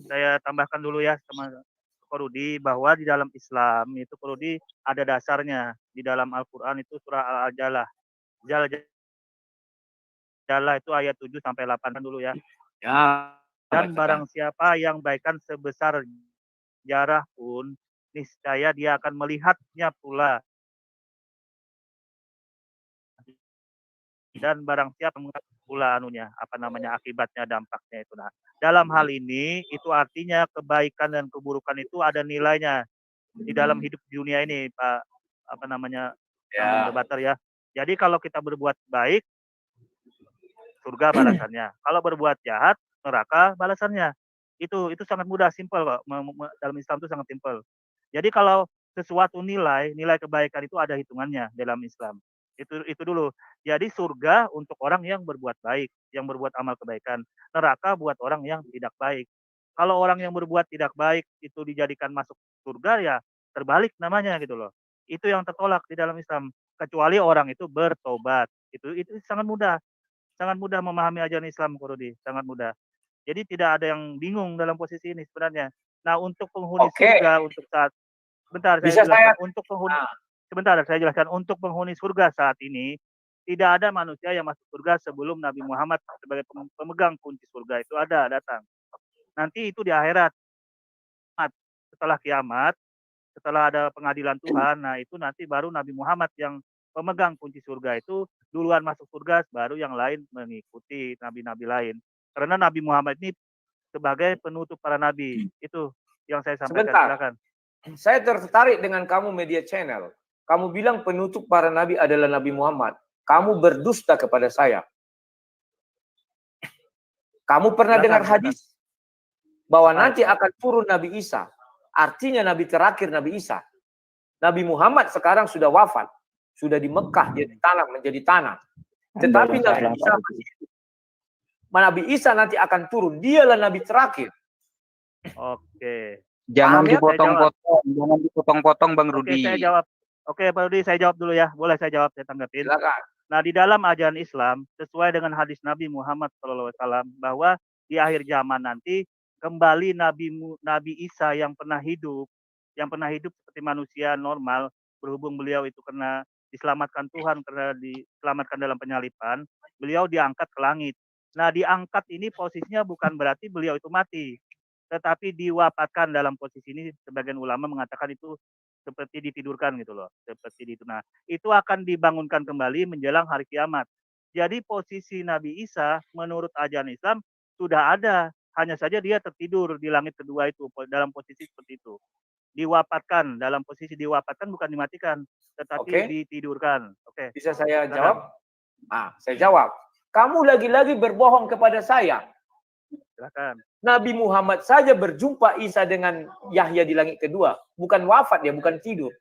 saya tambahkan dulu ya sama Korudi bahwa di dalam Islam itu Korudi ada dasarnya di dalam Al-Qur'an itu surah Al-Ajalah. Jala itu ayat 7 sampai 8 dulu ya. Ya, Dan bacakan. barang siapa yang baikkan sebesar jarah pun, niscaya dia akan melihatnya pula. Dan barang siapa pula akibatnya, dampaknya itu. Nah, dalam hal ini itu artinya kebaikan dan keburukan itu ada nilainya di dalam hidup dunia ini, Pak Bang Ya. debater ya. Jadi kalau kita berbuat baik, surga balasannya. Kalau berbuat jahat, neraka balasannya. Itu sangat mudah, simpel kok. Dalam Islam itu sangat simpel. Jadi kalau sesuatu nilai kebaikan itu ada hitungannya dalam Islam. Itu dulu. Jadi surga untuk orang yang berbuat baik, yang berbuat amal kebaikan. Neraka buat orang yang tidak baik. Kalau orang yang berbuat tidak baik itu dijadikan masuk surga, ya terbalik namanya gitu loh. Itu yang tertolak di dalam Islam. Kecuali orang itu bertobat. Itu sangat mudah memahami ajaran Islam, Korudi, sangat mudah. Jadi tidak ada yang bingung dalam posisi ini sebenarnya. Nah, untuk penghuni Oke. surga untuk saat sebentar saya Bisa saya jelaskan, untuk penghuni surga saat ini tidak ada manusia yang masuk surga sebelum Nabi Muhammad sebagai pemegang kunci surga itu datang. Nanti itu di akhirat, setelah kiamat, setelah ada pengadilan Tuhan, nah itu nanti baru Nabi Muhammad yang pemegang kunci surga itu duluan masuk surga, baru yang lain mengikuti nabi-nabi lain. Karena Nabi Muhammad ini sebagai penutup para nabi. Itu yang saya sampaikan. Sebentar. Silakan. Saya tertarik dengan kamu media channel. Kamu bilang penutup para nabi adalah Nabi Muhammad. Kamu berdusta kepada saya. Kamu pernah dengar hadis bahwa nanti akan turun Nabi Isa. Artinya Nabi terakhir Nabi Isa. Nabi Muhammad sekarang sudah wafat. Sudah di Mekah menjadi tanah. Tetapi Nabi Isa nanti akan turun. Dialah Nabi terakhir. Oke. Jangan dipotong-potong, Bang Rudi. Oke, saya jawab. Oke, Pak Rudi, saya jawab dulu ya. Boleh saya jawab, saya tanggapin. Silakan. Nah, di dalam ajaran Islam, sesuai dengan hadis Nabi Muhammad SAW, bahwa di akhir zaman nanti kembali Nabi Isa yang pernah hidup seperti manusia normal, berhubung beliau itu karena diselamatkan Tuhan, karena diselamatkan dalam penyalipan, beliau diangkat ke langit. Nah, diangkat ini posisinya bukan berarti beliau itu mati, tetapi diwafatkan. Dalam posisi ini sebagian ulama mengatakan itu seperti ditidurkan gitu loh, seperti itu. Nah, itu akan dibangunkan kembali menjelang hari kiamat. Jadi posisi Nabi Isa menurut ajaran Islam sudah ada, hanya saja dia tertidur di langit kedua itu dalam posisi seperti itu. Diwafatkan, dalam posisi diwafatkan bukan dimatikan, tetapi ditidurkan. Oke. Bisa saya jawab? Saya jawab. Kamu lagi-lagi berbohong kepada saya. Silakan. Nabi Muhammad saja berjumpa Isa dengan Yahya di langit kedua. Bukan wafat ya, bukan tidur.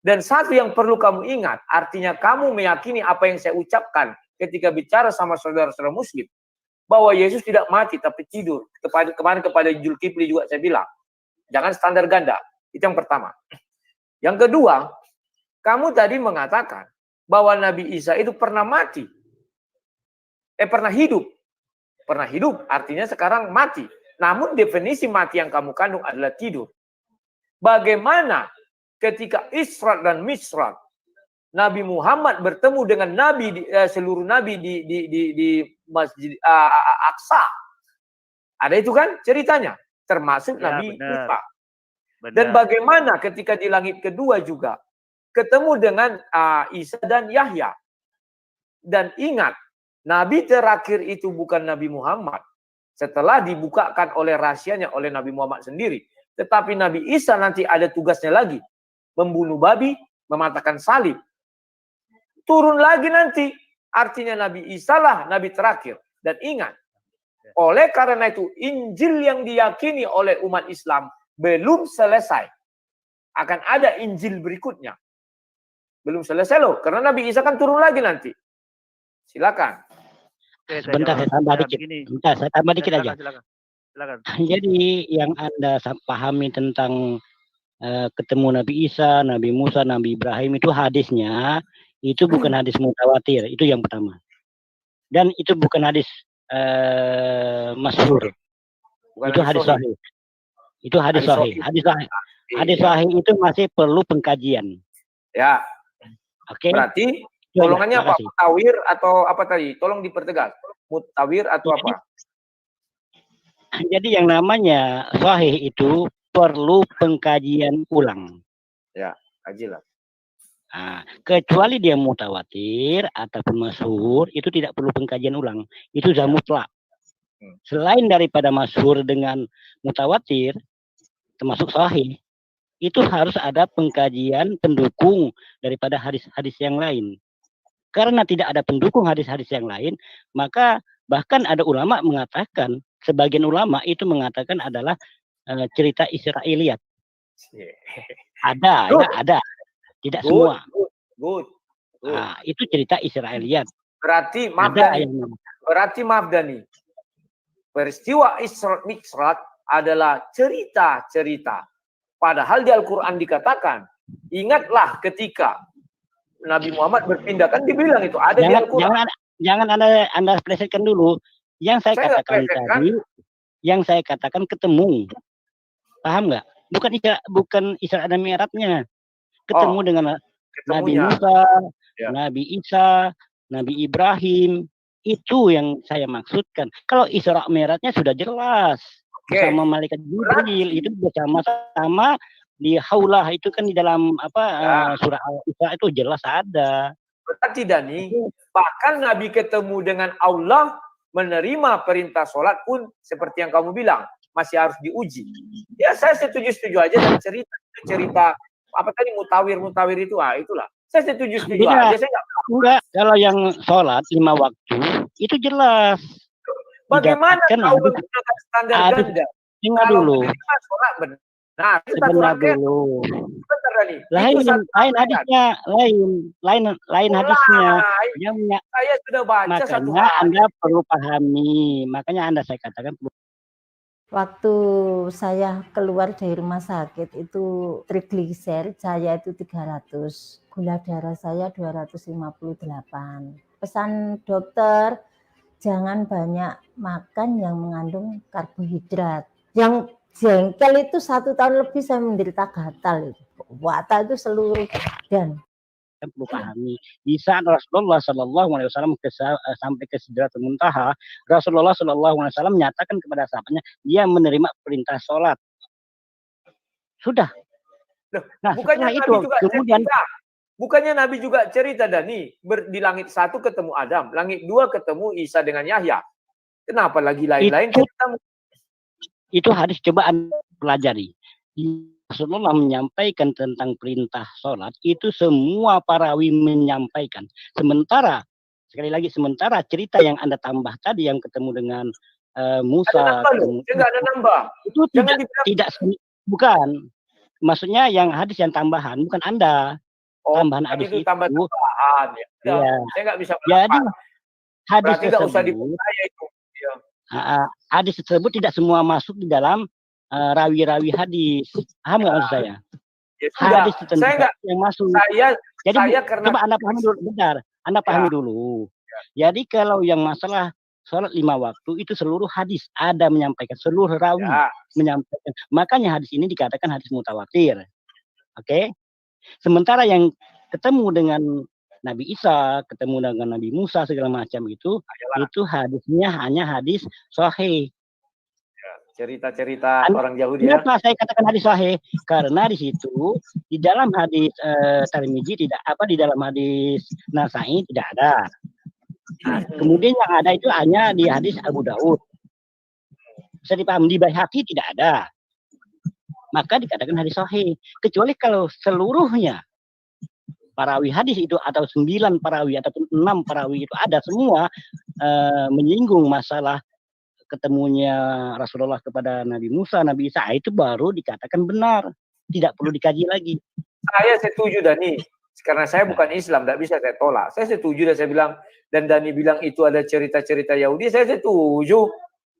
Dan satu yang perlu kamu ingat, artinya kamu meyakini apa yang saya ucapkan ketika bicara sama saudara-saudara muslim. Bahwa Yesus tidak mati tapi tidur. Kemarin kepada Zulkifli juga saya bilang. Jangan standar ganda. Itu yang pertama. Yang kedua, kamu tadi mengatakan bahwa Nabi Isa itu pernah mati. Pernah hidup. Pernah hidup artinya sekarang mati. Namun definisi mati yang kamu kandung adalah tidur. Bagaimana ketika Isra dan Mi'raj Nabi Muhammad bertemu dengan seluruh nabi di Masjid Aqsa. Ada itu kan ceritanya, termasuk ya, Nabi Isa. Dan bagaimana ketika di langit kedua juga ketemu dengan Isa dan Yahya. Dan ingat, Nabi terakhir itu bukan Nabi Muhammad. Setelah dibukakan oleh rahasianya oleh Nabi Muhammad sendiri. Tetapi Nabi Isa nanti ada tugasnya lagi. Membunuh babi, mematahkan salib. Turun lagi nanti. Artinya Nabi Isa lah Nabi terakhir. Dan ingat, oleh karena itu Injil yang diyakini oleh umat Islam belum selesai. Akan ada Injil berikutnya. Belum selesai loh. Karena Nabi Isa kan turun lagi nanti. Silakan. Sebentar saya tambah dikit. Sebentar saya tambah dikit aja. Silakan. Jadi yang Anda pahami tentang ketemu Nabi Isa, Nabi Musa, Nabi Ibrahim itu hadisnya itu bukan hadis mutawatir, itu yang pertama. Dan itu bukan hadis masyhur. Itu hadis sahih. Itu hadis sahih. Hadis sahih itu masih perlu pengkajian. Ya. Oke. Berarti Ya, golongannya apa? makasih. Mutawir atau apa tadi? Tolong dipertegas. Mutawir atau apa? Jadi yang namanya sahih itu perlu pengkajian ulang. Ya, kajilah. Nah, kecuali dia mutawatir ataupun masyhur, itu tidak perlu pengkajian ulang. Itu sudah mutlak. Selain daripada masyhur dengan mutawatir, termasuk sahih, itu harus ada pengkajian pendukung daripada hadis-hadis yang lain. Karena tidak ada pendukung hadis-hadis yang lain, maka bahkan ada ulama mengatakan, sebagian ulama itu mengatakan adalah cerita Israiliyat. Ada, ya ada. Tidak semua. Good. Nah, itu cerita Israiliyat. Berarti maaf Dhani. Peristiwa Isra Mi'raj adalah cerita-cerita. Padahal di Al-Quran dikatakan, ingatlah ketika Nabi Muhammad berpindah, kan dibilang itu ada di Al-Quran. Jangan Anda plesetkan dulu. Yang saya katakan tadi, yang saya katakan ketemu. Paham nggak? Bukan Isra dan Mi'rajnya. Ketemu dengan Nabi Musa, Nabi Isa, Nabi Ibrahim. Itu yang saya maksudkan. Kalau Isra Mi'rajnya sudah jelas. Bersama malaikat Jibril, itu bersama-sama di Haulah, itu kan di dalam surah Al-Isra itu jelas ada. Berarti Dhani, bahkan Nabi ketemu dengan Allah, menerima perintah sholat pun seperti yang kamu bilang, masih harus diuji. Ya saya setuju aja dan cerita apa tadi mutawir itu, itulah. Saya setuju aja. Saya enggak, kalau yang sholat 5 waktu itu jelas. Bagaimana kau menggunakan standar ganda? Dengar dulu. Sholat benar. Nah, sebentar dulu. Sebentar Dhani. Lain hadisnya, lain hadisnya. Saya sudah baca makanya Anda perlu pahami. Makanya saya katakan waktu saya keluar dari rumah sakit itu trigliser saya itu 300, gula darah saya 258. Pesan dokter, jangan banyak makan yang mengandung karbohidrat. Yang jengkel itu 1 tahun lebih saya menderita gatal itu. Wata itu seluruh badan. Perlu pahami, di saat Rasulullah Shallallahu Alaihi Wasallam sampai ke Sidratul Muntaha, Rasulullah Shallallahu Alaihi Wasallam menyatakan kepada sahabatnya dia menerima perintah sholat. Sudah. Nah, bukannya itu kemudian bukannya Nabi juga cerita Dhani, di langit 1 ketemu Adam, langit 2 ketemu Isa dengan Yahya. Kenapa lagi lain-lain? Itu hadis, coba Anda pelajari. Rasulullah menyampaikan tentang perintah sholat, itu semua parawi menyampaikan. Sementara cerita yang Anda tambah tadi yang ketemu dengan Musa, enggak ada nambah. Itu tidak bukan. Maksudnya yang hadis yang tambahan, bukan Anda. Tambahan hadis itu. Tambahan. Ya. Saya nggak bisa. Jadi hadis berarti nggak usah dipercaya itu. Ya. Hadis tersebut tidak semua masuk di dalam rawi-rawi hadis. Paham nggak maksud saya? Ya, hadis tertentu yang masuk. Jadi karena coba Anda pahami dulu, bentar. Anda pahami dulu. Jadi kalau yang masalah sholat 5 waktu itu seluruh hadis ada menyampaikan, seluruh rawi menyampaikan. Makanya hadis ini dikatakan hadis mutawatir. Oke? Sementara yang ketemu dengan Nabi Isa, ketemu dengan Nabi Musa segala macam itu hadisnya hanya hadis sahih. Cerita-cerita orang Yahudi. Kenapa saya katakan hadis sahih? Karena di situ di dalam hadis Tirmidzi di dalam hadis Nasai tidak ada. Kemudian yang ada itu hanya di hadis Abu Daud. Bisa dipahami, di Baihaqi tidak ada. Maka dikatakan hadis sahih. Kecuali kalau seluruhnya parawi hadis itu atau 9 parawi ataupun 6 parawi itu ada semua menyinggung masalah ketemunya Rasulullah kepada Nabi Musa, Nabi Isa, itu baru dikatakan benar. Tidak perlu dikaji lagi. Saya setuju Dhani. Karena saya bukan Islam, tidak bisa saya tolak. Saya setuju dan saya bilang, dan Dhani bilang itu ada cerita-cerita Yahudi, saya setuju.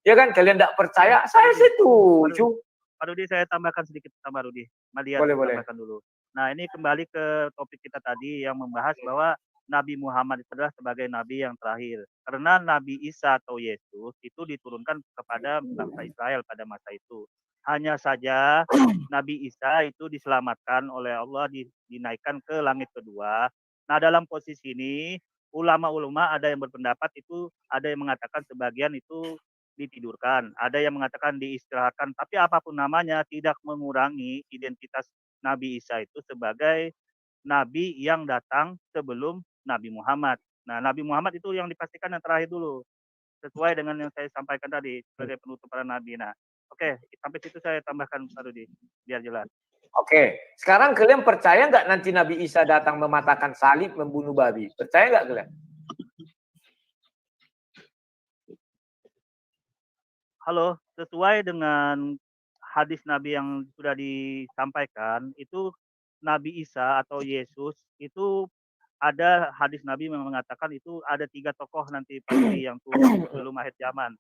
Ya kan, kalian tidak percaya, saya setuju. Pak Rudi, saya tambahkan sedikit, Pak Rudi. Boleh. Tambahkan dulu. Nah, ini kembali ke topik kita tadi yang membahas bahwa Nabi Muhammad itu adalah sebagai Nabi yang terakhir. Karena Nabi Isa atau Yesus itu diturunkan kepada bangsa Israel pada masa itu. Hanya saja Nabi Isa itu diselamatkan oleh Allah, dinaikkan ke langit kedua. Nah, dalam posisi ini ulama-ulama ada yang berpendapat itu, ada yang mengatakan sebagian itu ditidurkan, ada yang mengatakan diistirahatkan, tapi apapun namanya tidak mengurangi identitas Nabi Isa itu sebagai nabi yang datang sebelum Nabi Muhammad. Nah, Nabi Muhammad itu yang dipastikan yang terakhir dulu, sesuai dengan yang saya sampaikan tadi sebagai penutup para nabi. Nah, oke, sampai situ saya tambahkan Pak Rudi, biar jelas. Oke, sekarang kalian percaya nggak nanti Nabi Isa datang mematahkan salib, membunuh babi? Percaya nggak kalian? Halo, sesuai dengan hadis Nabi yang sudah disampaikan, itu Nabi Isa atau Yesus itu ada hadis Nabi yang mengatakan itu ada 3 tokoh nanti pasti yang turun sebelum akhir zaman.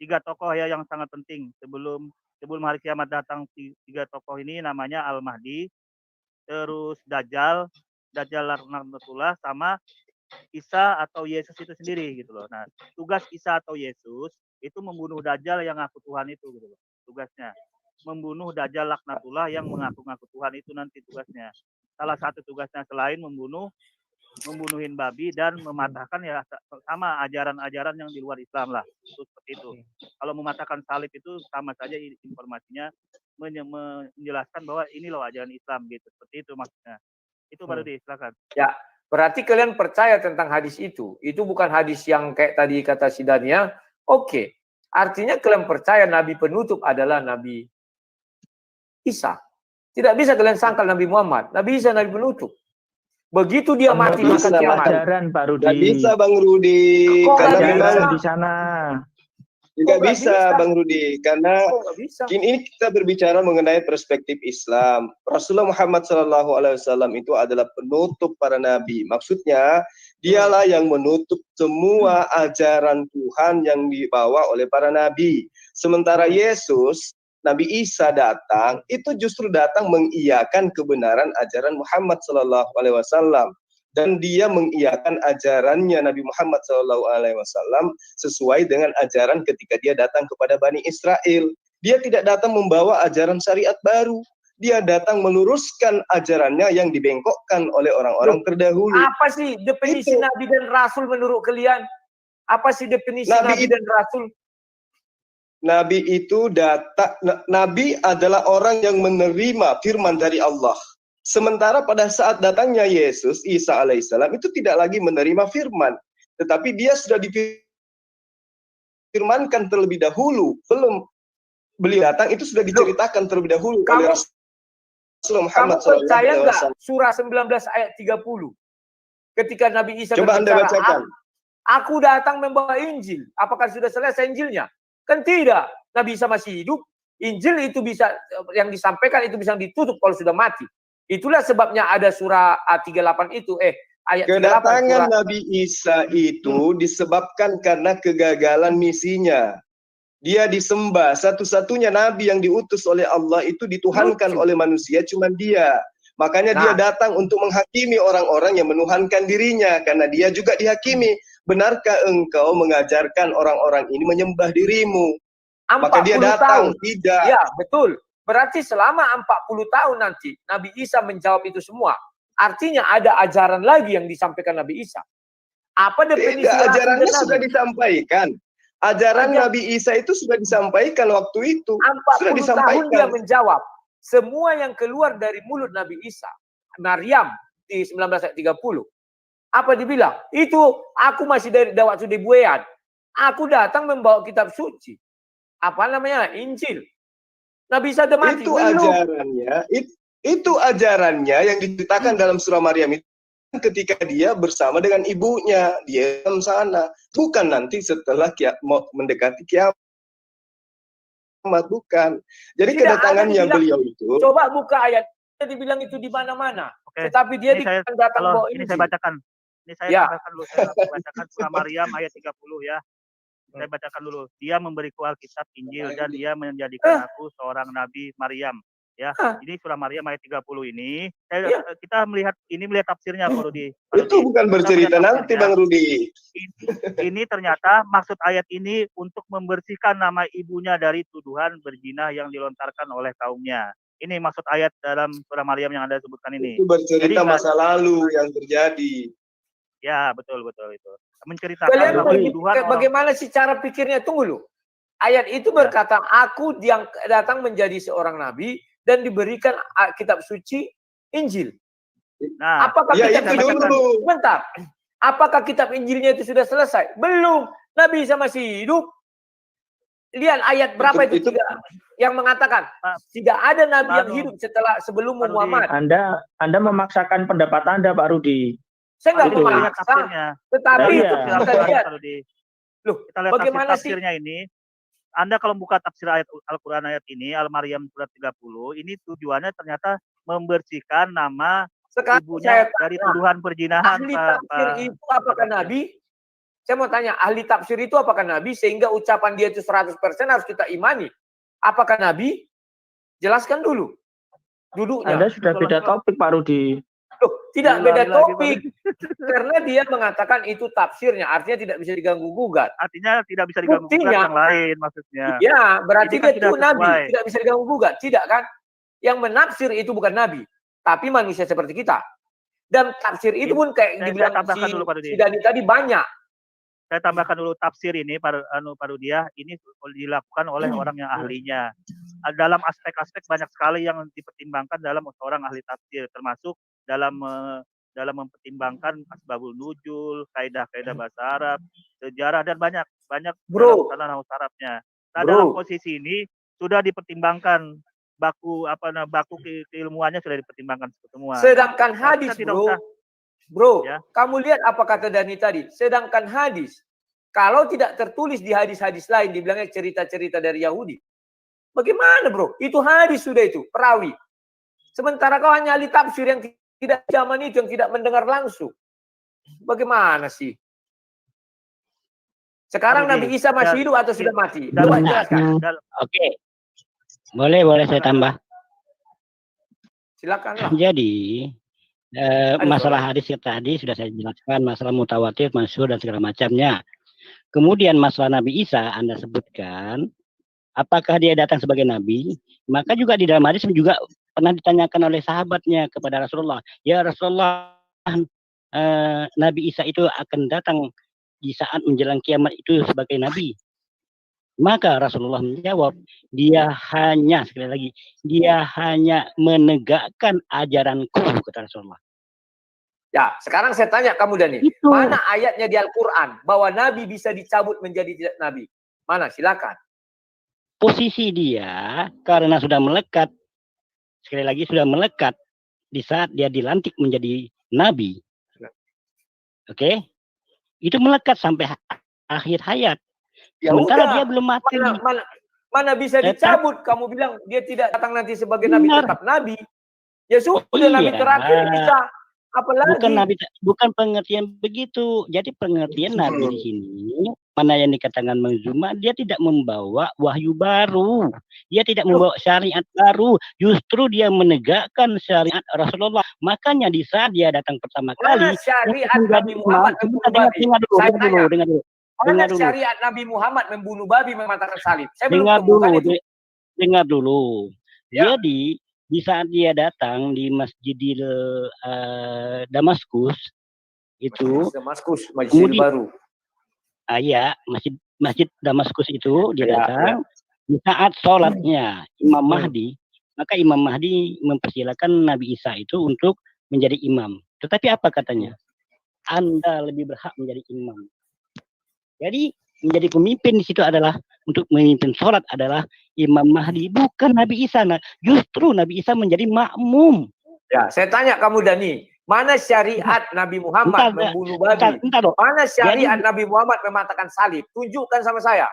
3 tokoh ya yang sangat penting sebelum hari kiamat datang. 3 tokoh ini namanya Al-Mahdi, terus Dajjal laknatullah, sama Isa atau Yesus itu sendiri gitu loh. Nah, tugas Isa atau Yesus itu membunuh Dajjal yang ngaku Tuhan itu gitu loh. Tugasnya membunuh Dajjal laknatullah yang mengaku-ngaku Tuhan itu nanti tugasnya. Salah satu tugasnya selain membunuhin babi dan mematahkan ya sama ajaran-ajaran yang di luar Islam lah. Itu seperti itu. Kalau mematahkan salib itu sama saja informasinya menjelaskan bahwa ini loh ajaran Islam gitu. Seperti itu maksudnya. Itu baru silakan. Ya, berarti kalian percaya tentang hadis itu. Itu bukan hadis yang kayak tadi kata si Dania. Oke. Artinya kalian percaya Nabi penutup adalah Nabi Isa. Tidak bisa kalian sangkal Nabi Muhammad. Nabi Isa Nabi penutup. Begitu dia mati maka kiamat. Pak Rudi. Gak bisa Bang Rudi. Karena memang di sana. Nggak bisa Bang Rudi, karena ini kita berbicara mengenai perspektif Islam. Rasulullah Muhammad SAW itu adalah penutup para nabi. Maksudnya dialah yang menutup semua ajaran Tuhan yang dibawa oleh para nabi. Sementara Yesus, Nabi Isa datang, itu justru datang mengiyakan kebenaran ajaran Muhammad SAW. Dan dia mengiyakan ajarannya Nabi Muhammad SAW sesuai dengan ajaran ketika dia datang kepada Bani Israel. Dia tidak datang membawa ajaran syariat baru. Dia datang meluruskan ajarannya yang dibengkokkan oleh orang-orang terdahulu. Apa sih definisi itu Nabi dan Rasul menurut kalian? Apa sih definisi Nabi dan Rasul? Nabi itu Nabi adalah orang yang menerima firman dari Allah. Sementara pada saat datangnya Yesus, Isa alaihissalam itu tidak lagi menerima firman. Tetapi dia sudah difirmankan terlebih dahulu. Belum beliau datang itu sudah diceritakan terlebih dahulu oleh Rasulullah Muhammad SAW. Kamu percaya nggak surah 19 ayat 30? Ketika Nabi Isa coba Anda bacakan. Aku datang membawa Injil. Apakah sudah selesai Injilnya? Kan tidak. Nabi Isa masih hidup. Injil itu bisa, yang disampaikan itu bisa ditutup kalau sudah mati. Itulah sebabnya ada surah 38 itu, ayat 38. Kedatangan Nabi Isa itu disebabkan karena kegagalan misinya. Dia disembah, satu-satunya nabi yang diutus oleh Allah itu dituhankan oleh manusia, cuma dia. Makanya dia datang untuk menghakimi orang-orang yang menuhankan dirinya, karena dia juga dihakimi. Benarkah engkau mengajarkan orang-orang ini menyembah dirimu? Maka dia datang, tidak. Ya, betul. Berarti selama 40 tahun nanti Nabi Isa menjawab itu semua. Artinya ada ajaran lagi yang disampaikan Nabi Isa. Apa definisi ajarannya sudah disampaikan. Ajaran Nabi Isa itu sudah disampaikan waktu itu. 40 tahun dia menjawab. Semua yang keluar dari mulut Nabi Isa. Maryam di 19 ayat 30. Apa dibilang? Itu aku masih dari waktu di Buean. Aku datang membawa kitab suci. Apa namanya? Injil. Nabi Isa mati. Itu ajarannya yang diceritakan dalam surah Maryam itu ketika dia bersama dengan ibunya di sana, bukan nanti setelah mau mendekati kiamat, bukan. Jadi tidak kedatangannya beliau itu. Coba buka ayat, dibilang itu di mana-mana. Tetapi dia datang bawa ini saya bacakan. Ini saya bacakan dulu, saya bacakan surah Maryam ayat 30 ya. Saya bacakan dulu. Dia memberiku Alkitab, Injil, dan dia menjadikan aku seorang nabi Maryam Ya, ini surah Maryam ayat 30 ini. Iya. Kita melihat tafsirnya Pak Rudi. Itu bukan bercerita nanti Bang Rudi. Ini ternyata maksud ayat ini untuk membersihkan nama ibunya dari tuduhan berzina yang dilontarkan oleh kaumnya. Ini maksud ayat dalam surah Maryam yang Anda sebutkan ini. Itu bercerita masa lalu yang terjadi. Ya, betul itu. Menceritakan tuduhan bagaimana sih cara pikirnya? Tunggu dulu. Ayat itu berkata, aku yang datang menjadi seorang nabi dan diberikan kitab suci Injil. Nah, apakah kitab dulu. Bentar. Apakah kitab Injilnya itu sudah selesai? Belum. Nabi Isa masih hidup. Lihat ayat berapa itu yang mengatakan tidak ada nabi yang hidup sebelum Muhammad. Anda memaksakan pendapat Anda, Pak Rudi. Saya nggak memaksa. Tetapi kita lihat. Loh, kita lihat bagaimana tafsirnya ini. Anda kalau buka tafsir ayat Al-Quran ayat ini, Al-Maryam surat 30, ini tujuannya ternyata membersihkan nama ibunya dari tuduhan perzinahan. Ahli tafsir itu apakah Nabi? Saya mau tanya, ahli tafsir itu apakah Nabi? Sehingga ucapan dia itu 100% harus kita imani. Apakah Nabi? Jelaskan dulu. Duduknya. Anda sudah beda topik, Pak Rudi. Loh, tidak beda topik. Karena dia mengatakan itu tafsirnya, artinya tidak bisa diganggu-gugat. Artinya tidak bisa diganggu-gugat yang lain maksudnya. Ya, berarti kan dia itu nabi, tidak bisa diganggu-gugat. Tidak kan? Yang menafsir itu bukan nabi, tapi manusia seperti kita. Dan tafsir itu pun kayak dibilang si Dani tadi banyak. Saya tambahkan dulu tafsir ini Pak Rudiah, ini dilakukan oleh orang yang ahlinya. Dalam aspek-aspek banyak sekali yang dipertimbangkan dalam seorang ahli tafsir, termasuk dalam mempertimbangkan asbabul nuzul, kaidah-kaidah bahasa Arab, sejarah dan banyak dalam Arabnya. Nah, dalam posisi ini sudah dipertimbangkan baku keilmuannya sudah dipertimbangkan semua. Sedangkan hadis, bro, ya? Kamu lihat apa kata Dani tadi? Sedangkan hadis, kalau tidak tertulis di hadis-hadis lain, dibilangnya cerita-cerita dari Yahudi. Bagaimana, bro? Itu hadis sudah itu, perawi. Sementara kau hanya ahli tafsir yang tidak zaman itu, yang tidak mendengar langsung. Bagaimana sih? Sekarang Nabi Isa masih hidup atau sudah mati? Oke. Boleh saya tambah. Silakan. Jadi masalah hadis tadi sudah saya jelaskan, masalah mutawatir, masyhur dan segala macamnya. Kemudian masalah Nabi Isa Anda sebutkan, apakah dia datang sebagai nabi? Maka juga di dalam hadis juga pernah ditanyakan oleh sahabatnya kepada Rasulullah, ya Rasulullah, Nabi Isa itu akan datang di saat menjelang kiamat itu sebagai nabi. Maka Rasulullah menjawab, dia hanya menegakkan ajaranku, kata Rasulullah. Ya, sekarang saya tanya kamu Dani, mana ayatnya di Al-Quran bahwa nabi bisa dicabut menjadi tidak nabi? Mana? Silakan. Posisi dia karena sudah melekat, sekali lagi sudah melekat di saat dia dilantik menjadi nabi. Oke? Itu melekat sampai akhir hayat. Ya sementara udah, dia belum mati. Mana bisa dicabut? Kamu bilang dia tidak datang nanti sebagai nabi, tetap nabi. Ya sudah, nabi terakhir bisa. Apalagi? Bukan pengertian begitu. Jadi pengertian nabi di sini, mana yang dikatakan Bang Zuma, dia tidak membawa wahyu baru. Dia tidak membawa syariat baru. Justru dia menegakkan syariat Rasulullah. Makanya di saat dia datang pertama kali, syariat Nabi Muhammad membunuh babi. Mana syariat Nabi Muhammad membunuh babi, mematakan salib? Saya dengar dulu. Ya. Jadi di saat dia datang di Masjidil Damaskus itu, Masjid baru. Ya, Masjid Damaskus itu dia datang di saat sholatnya Imam Mahdi, maka Imam Mahdi mempersilakan Nabi Isa itu untuk menjadi imam. Tetapi apa katanya? Anda lebih berhak menjadi imam. Jadi menjadi pemimpin di situ adalah untuk memimpin sholat adalah Imam Mahdi, bukan Nabi Isa. Nah, justru Nabi Isa menjadi makmum. Ya, saya tanya kamu Dani, mana syariat Nabi Muhammad membunuh babi? Mana syariat Nabi Muhammad mematakan salib? Tunjukkan sama saya.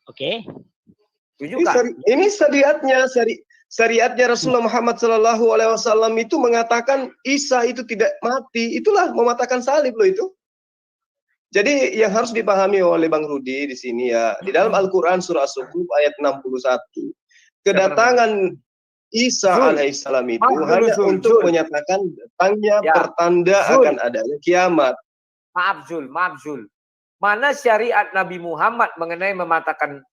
Oke. Tunjukkan. Ini syariatnya Rasulullah Muhammad SAW itu mengatakan Isa itu tidak mati. Itulah mematakan salib loh itu. Jadi yang harus dipahami oleh Bang Rudi di sini ya, di dalam Al-Quran surah As-Zukhruf ayat 61. kedatangan Isa alaihissalam itu hanya untuk menyatakan datangnya pertanda akan adanya kiamat. Maaf Zul. Mana syariat Nabi Muhammad mengenai mematahkan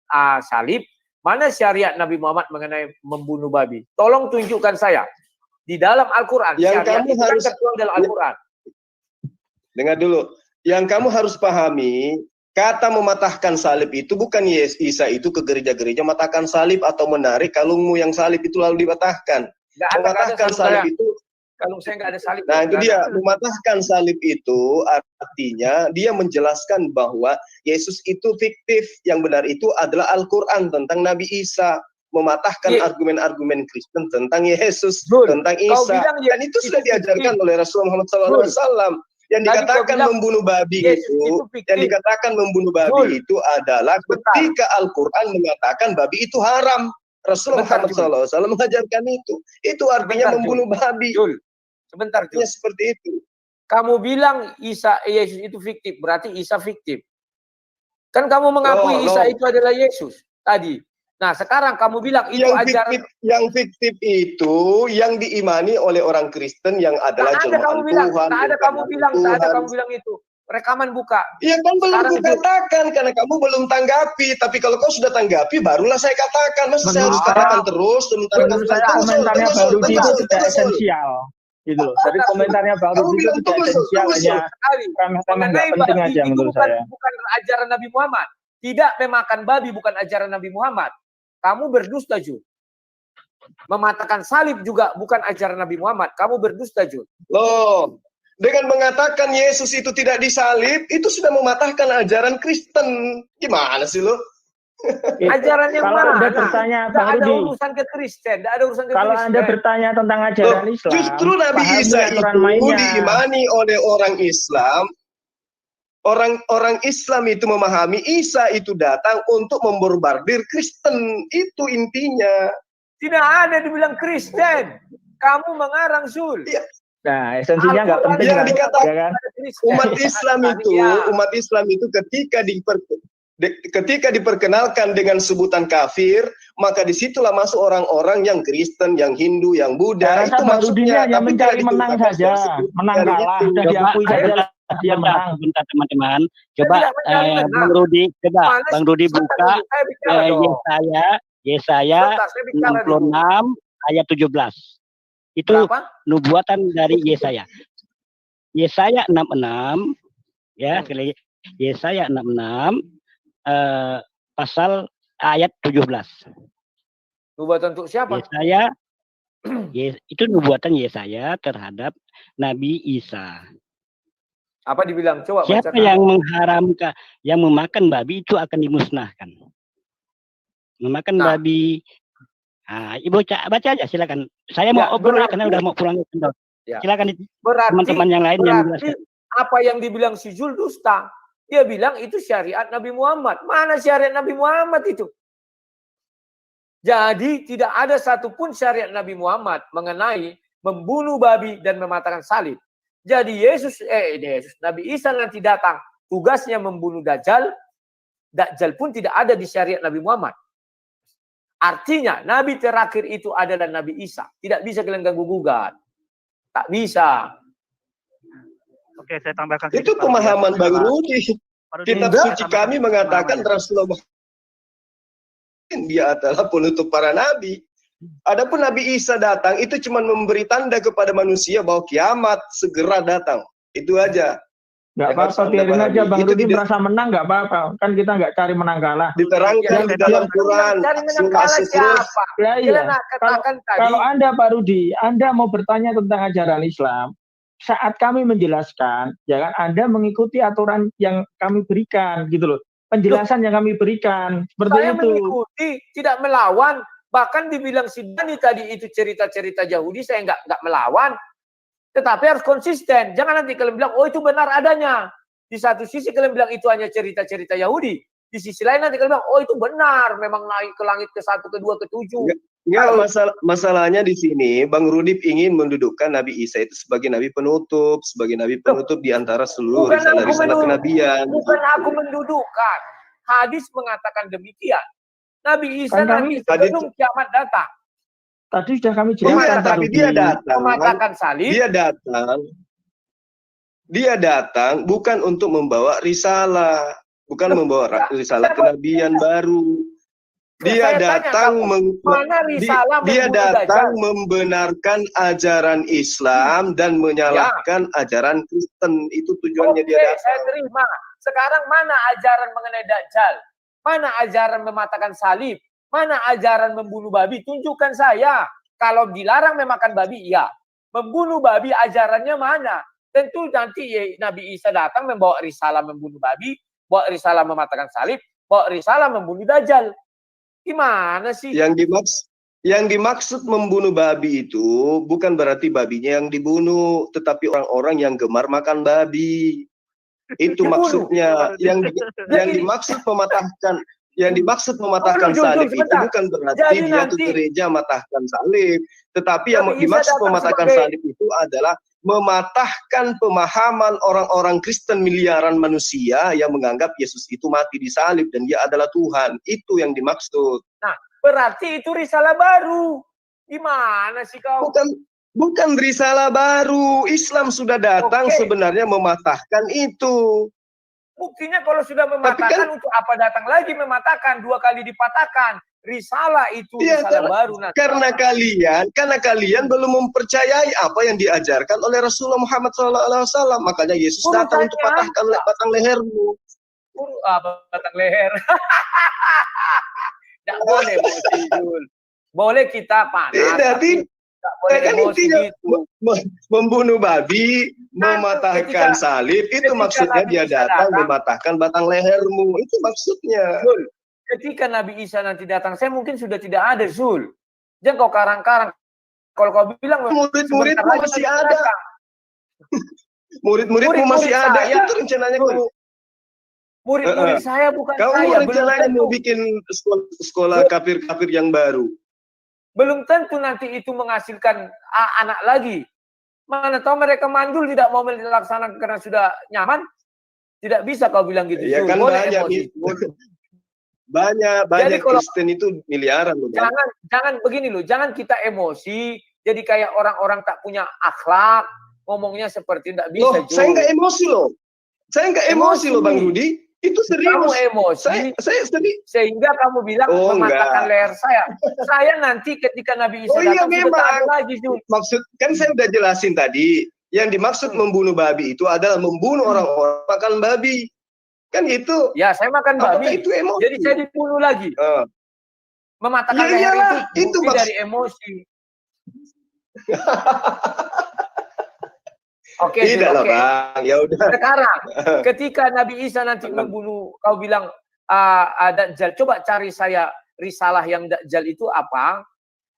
salib? Mana syariat Nabi Muhammad mengenai membunuh babi? Tolong tunjukkan saya. Di dalam Al-Quran. Yang syariat kamu harus tertuang dalam Al-Quran. Dengar dulu. Yang kamu harus pahami, kata mematahkan salib itu bukan Isa itu ke gereja-gereja matahkan salib atau menarik kalungmu yang salib itu lalu dipatahkan. Mematahkan salib itu, kalau saya nggak ada salib. nah itu dia, mematahkan salib itu artinya dia menjelaskan bahwa Yesus itu fiktif, yang benar itu adalah Al-Quran tentang Nabi Isa, mematahkan argumen-argumen Kristen tentang Yesus, tentang Isa, dan itu sudah diajarkan oleh Rasulullah Muhammad SAW. Yang dikatakan membunuh babi itu adalah ketika Al-Quran mengatakan babi itu haram. Rasulullah Muhammad SAW mengajarkan itu artinya membunuh babi. Sebentar, ya seperti itu. Kamu bilang Yesus itu fiktif, berarti Isa fiktif. Kan kamu mengakui Isa itu adalah Yesus tadi. Nah, sekarang kamu bilang itu ajaran yang fiktif itu yang diimani oleh orang Kristen yang adalah jemaat Tuhan. Tak ada kamu bilang itu. Rekaman buka. Ya kan belum katakan karena kamu belum tanggapi. Tapi kalau kau sudah tanggapi, barulah saya katakan. Masa saya harus katakan terus? Menurut saya komentarnya Bang Rudi itu tidak esensial. Gitu loh. Jadi komentarnya Bang Rudi itu tidak esensial, hanya remeh-temeh nggak penting aja menurut saya. Bukan ajaran Nabi Muhammad. Tidak memakan babi bukan ajaran Nabi Muhammad. Kamu berdusta, Jul. Mematahkan salib juga bukan ajaran Nabi Muhammad. Kamu berdusta, Jul. Loh, dengan mengatakan Yesus itu tidak disalib, itu sudah mematahkan ajaran Kristen. Gimana sih lo? Ajaran yang kalau mana? Anda bertanya, Bang Rudi, ada urusan ke Kristen, tidak ada urusan ke kalau Kristen. Anda bertanya tentang ajaran Islam, justru Nabi Isa itu diimani oleh orang Islam. Orang Islam itu memahami Isa itu datang untuk memborbardir Kristen. Itu intinya. Tidak ada dibilang Kristen. Kamu mengarang, Zul. Ya. Nah, esensinya nggak penting yang kan? dikatakan Ya kan? umat Islam itu ketika diperkenalkan dengan sebutan kafir, maka disitulah masuk orang-orang yang Kristen, yang Hindu, yang Buddha. Itu maksudnya. Yang mencari menang saja, menang kalah, sudah diakui saja. Dia menang. Bentar teman-teman, coba Bang Rudi buka Yesaya 66 ayat 17. Itu nubuatan dari Yesaya. Yesaya 66 ya, sekali lagi. Yesaya 66 pasal ayat 17. Nubuatan untuk siapa? Yesaya itu nubuatan Yesaya terhadap Nabi Isa. Apa dibilang? Coba siapa bacakan. yang mengharamkan, yang memakan babi itu akan dimusnahkan. Memakan babi. Nah, Ibu baca aja silakan. Saya mau obrol karena udah mau pulang ke kantor. Ya. Silakan teman-teman yang lain yang menjelaskan. Apa yang dibilang si Zul dusta. Dia bilang itu syariat Nabi Muhammad. Mana syariat Nabi Muhammad itu? Jadi tidak ada satupun syariat Nabi Muhammad mengenai membunuh babi dan mematahkan salib. Jadi Nabi Isa nanti datang, tugasnya membunuh Dajjal. Dajjal pun tidak ada di syariat Nabi Muhammad. Artinya Nabi terakhir itu adalah Nabi Isa. Tidak bisa kalian ganggu-gugat. Tak bisa. Oke, saya tambahkan. Itu pemahaman Bang Rudi. Kitab suci kami mengatakan Rasulullah dia adalah penutup para nabi. Adapun Nabi Isa datang itu cuma memberi tanda kepada manusia bahwa kiamat segera datang. Itu aja. Nggak apa-apa, biarin aja Bang Rudi merasa menang, nggak apa-apa. Kan kita nggak cari menang kalah. Diterangkan di dalam Quran. Cari menang kalah siapa? Ya, iya. Kalau Anda Pak Rudi, Anda mau bertanya tentang ajaran Islam, saat kami menjelaskan, ya kan, Anda mengikuti aturan yang kami berikan, gitu loh. Penjelasan yang kami berikan, seperti saya itu. Mengikuti, tidak melawan. Bahkan dibilang si Dani tadi itu cerita-cerita Yahudi, saya nggak melawan. Tetapi harus konsisten. Jangan nanti kalian bilang, oh itu benar adanya. Di satu sisi kalian bilang itu hanya cerita-cerita Yahudi. Di sisi lain nanti kalian bilang, oh itu benar. Memang naik ke langit ke-1, ke-2, ke-7. Enggak, masalahnya di sini, Bang Rudi ingin mendudukkan Nabi Isa itu sebagai Nabi penutup. Sebagai Nabi penutup di antara seluruh risalah-risalah kenabian. Bukan aku mendudukkan. Hadis mengatakan demikian. Nabi Isa Kan nanti tadi sebelum kiamat datang. Tadi sudah kami Iya, jelaskan, Pak tapi Rudi. dia datang. Mematahkan salib. Dia datang bukan untuk membawa risalah, bukan membawa risalah kenabian baru. Dia datang membenarkan ajaran Islam dan menyalahkan ajaran Kristen. Itu tujuannya dia datang. Saya terima. Sekarang mana ajaran mengenai Dajjal? Mana ajaran mematahkan salib? Mana ajaran membunuh babi? Tunjukkan saya. Kalau dilarang memakan babi, iya. Membunuh babi ajarannya mana? Tentu nanti Nabi Isa datang membawa risalah membunuh babi, bawa risalah mematahkan salib, bawa risalah membunuh Dajjal. Gimana sih? Yang dimaksud membunuh babi itu bukan berarti babinya yang dibunuh, tetapi orang-orang yang gemar makan babi. Itu maksudnya. Yang dimaksud mematahkan salib itu bukan berarti dia ke gereja matahkan salib, tetapi yang dimaksud mematahkan salib itu adalah mematahkan pemahaman orang-orang Kristen miliaran manusia yang menganggap Yesus itu mati di salib dan dia adalah Tuhan. Itu yang dimaksud. Nah, berarti itu risalah baru. Gimana sih kau? Bukan risalah baru. Islam sudah datang sebenarnya mematahkan itu. Buktinya kalau sudah mematahkan, untuk apa datang lagi mematahkan? 2 kali dipatahkan. Risalah itu risalah baru. Karena kalian belum mempercayai apa yang diajarkan oleh Rasulullah Muhammad SAW. Makanya Yesus datang untuk patahkan batang lehermu. Batang leher. Tidak boleh emosi, Jul. Boleh kita panas. Kan intinya membunuh babi, mematahkan salib, itu maksudnya dia datang mematahkan batang lehermu. Itu maksudnya. Ketika Nabi Isa nanti datang, saya mungkin sudah tidak ada, Zul. Jangan kau karang-karang. Kalau kau bilang murid-muridmu masih ada. Murid-muridmu masih ada. Itu rencananya kamu. Murid-murid saya bukan kamu saya. Kamu rencananya mau bikin sekolah kafir-kafir yang baru. Belum tentu nanti itu menghasilkan anak lagi. Mana tahu mereka mandul tidak mau melaksanakan karena sudah nyaman. Tidak bisa kau bilang gitu. Ya kan banyak Kristen itu miliaran loh. Jangan begini loh, jangan kita emosi jadi kayak orang-orang tak punya akhlak, ngomongnya seperti tidak bisa. Saya nggak emosi loh. Saya nggak emosi loh Bang Rudi. Itu serius. Kamu emosi. Saya sedih. Sehingga kamu bilang mematahkan leher saya. Saya nanti ketika Nabi Isa datang sudah tak ada lagi. Maksud kan saya udah jelasin tadi. Yang dimaksud membunuh babi itu adalah membunuh orang-orang makan babi. Kan itu. Ya, saya makan babi. Itu emosi. Jadi saya dibunuh lagi. Mematahkan leher itu dari emosi. Oke, tidak lah Bang. Ya udah. Sekarang ketika Nabi Isa nanti membunuh, kau bilang Dajjal, coba cari saya risalah yang Dajjal itu apa?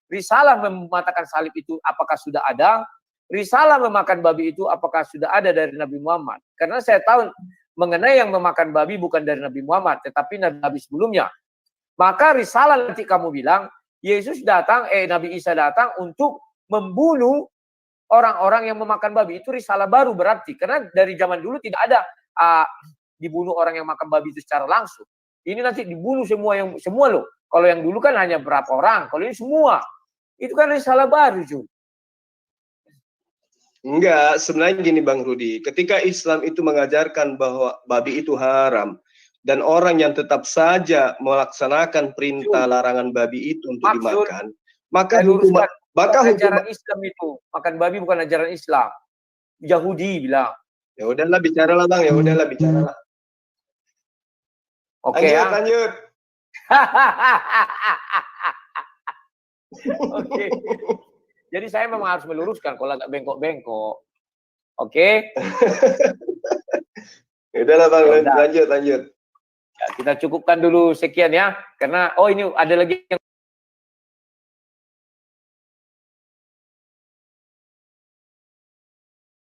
Risalah mematahkan salib itu apakah sudah ada? Risalah memakan babi itu apakah sudah ada dari Nabi Muhammad? Karena saya tahu mengenai yang memakan babi bukan dari Nabi Muhammad, tetapi Nabi sebelumnya. Maka risalah nanti kamu bilang, Yesus datang, Nabi Isa datang untuk membunuh orang-orang yang memakan babi. Itu risalah baru berarti. Karena dari zaman dulu tidak ada dibunuh orang yang makan babi itu secara langsung. Ini nanti dibunuh semua loh. Kalau yang dulu kan hanya berapa orang, kalau ini semua. Itu kan risalah baru, Jun. Enggak, sebenarnya gini Bang Rudi, ketika Islam itu mengajarkan bahwa babi itu haram, dan orang yang tetap saja melaksanakan perintah larangan babi itu untuk dimakan, maka ajaran Islam itu, makan babi bukan ajaran Islam. Yahudi bilang. Ya udahlah bicaralah Bang, ya udahlah bicaralah. Oke, lanjut. Oke. Jadi saya memang harus meluruskan kalau agak bengkok-bengkok. Oke. Udahlah Bang, lanjut. Ya, kita cukupkan dulu sekian ya. Karena ini ada lagi yang